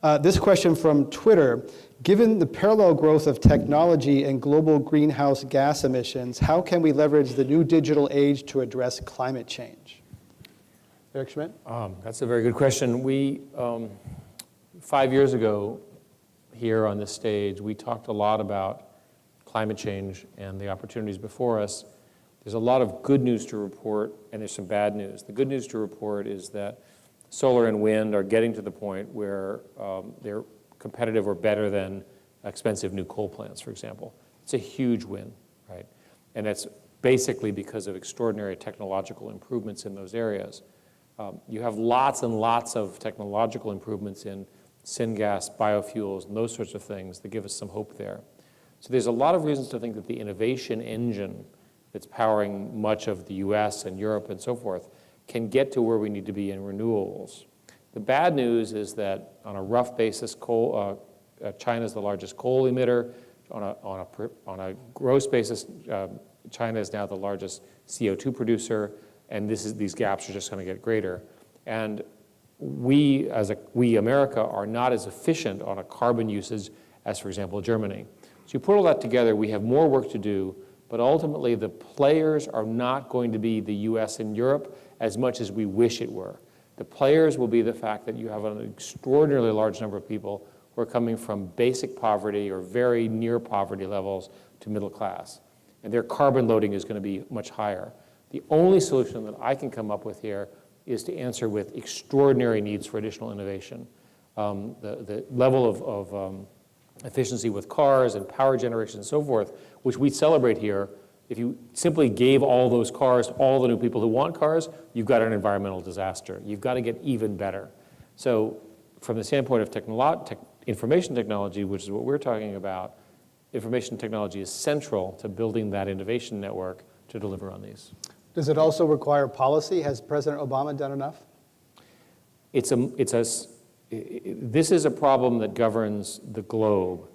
This question from Twitter: given the parallel growth of technology and global greenhouse gas emissions, how can we leverage the new digital age to address climate change? Eric Schmidt? That's a very good question. We, 5 years ago, here on this stage, we talked a lot about climate change and the opportunities before us. There's a lot of good news to report, and there's some bad news. The good news to report is that solar and wind are getting to the point where they're competitive or better than expensive new coal plants, for example. It's a huge win, right? And that's basically because of extraordinary technological improvements in those areas. You have lots and lots of technological improvements in syngas, biofuels, and those sorts of things that give us some hope there. So there's a lot of reasons to think that the innovation engine that's powering much of the US and Europe and so forth can get to where we need to be in renewables. The bad news is that on a rough basis, China is the largest coal emitter. On a gross basis, China is now the largest CO2 producer, and these gaps are just going to get greater. And we, America, are not as efficient on a carbon usage as, for example, Germany. So you put all that together, we have more work to do, but ultimately the players are not going to be the US and Europe as much as we wish it were. The players will be the fact that you have an extraordinarily large number of people who are coming from basic poverty or very near poverty levels to middle class. And their carbon loading is going to be much higher. The only solution that I can come up with here is to answer with extraordinary needs for additional innovation. The level of efficiency with cars and power generation and so forth, which we celebrate here, if you simply gave all those cars, all the new people who want cars, you've got an environmental disaster. You've got to get even better. So from the standpoint of information technology, which is what we're talking about, information technology is central to building that innovation network to deliver on these. Does it also require policy? Has President Obama done enough? This is a problem that governs the globe,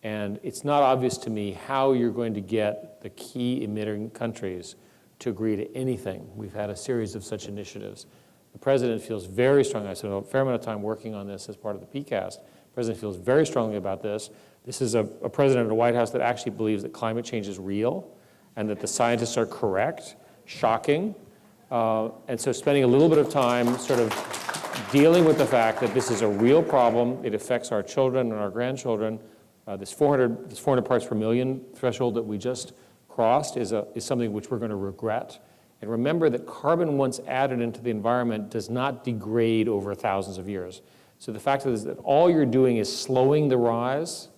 and it's not obvious to me how you're going to get the key emitting countries to agree to anything. We've had a series of such initiatives. The president feels very strongly. I spent a fair amount of time working on this as part of the PCAST. The president feels very strongly about this. This is a president of the White House that actually believes that climate change is real and that the scientists are correct. Shocking. And so spending a little bit of time sort of dealing with the fact that this is a real problem. It affects our children and our grandchildren. This 400 parts per million threshold that we just crossed is something which we're going to regret. And remember that carbon, once added into the environment, does not degrade over thousands of years. So the fact is that all you're doing is slowing the rise,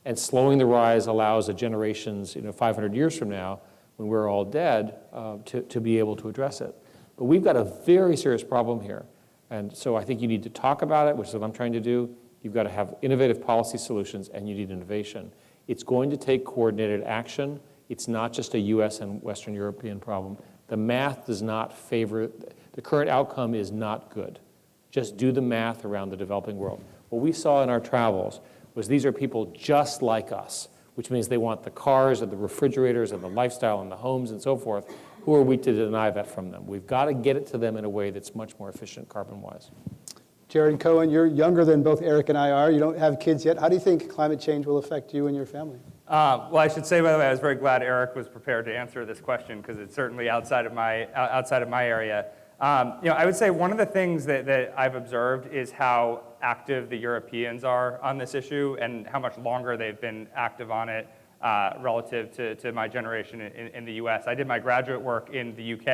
and slowing the rise allows the generations, 500 years from now, when we're all dead, to be able to address it. But we've got a very serious problem here. And so I think you need to talk about it, which is what I'm trying to do. You've got to have innovative policy solutions, and you need innovation. It's going to take coordinated action. It's not just a US and Western European problem. The math does not favor, the current outcome is not good. Just do the math around the developing world. What we saw in our travels was these are people just like us, which means they want the cars and the refrigerators and the lifestyle and the homes and so forth. Who are we to deny that from them? We've got to get it to them in a way that's much more efficient carbon-wise. Jared Cohen, you're younger than both Eric and I are. You don't have kids yet. How do you think climate change will affect you and your family? Well, I should say, by the way, I was very glad Eric was prepared to answer this question because it's certainly outside of my area. I would say one of the things that I've observed is how active the Europeans are on this issue and how much longer they've been active on it relative to my generation in the US. I did my graduate work in the UK,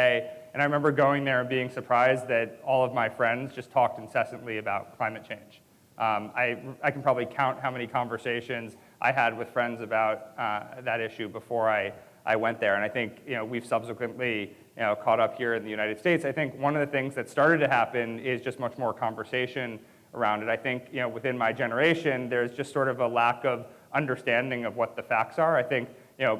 and I remember going there and being surprised that all of my friends just talked incessantly about climate change. I can probably count how many conversations I had with friends about that issue before I went there, and I think we've subsequently caught up here in the United States. I think one of the things that started to happen is just much more conversation around it. I think within my generation, there's just sort of a lack of understanding of what the facts are. I think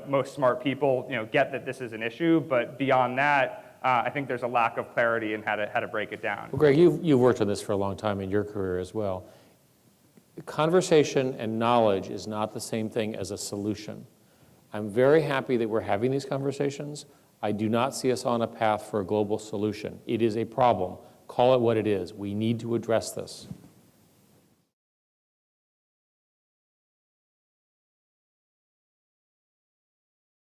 most smart people get that this is an issue, but beyond that, I think there's a lack of clarity in how to break it down. Well, Greg, you've worked on this for a long time in your career as well. Conversation and knowledge is not the same thing as a solution. I'm very happy that we're having these conversations. I do not see us on a path for a global solution. It is a problem. Call it what it is. We need to address this.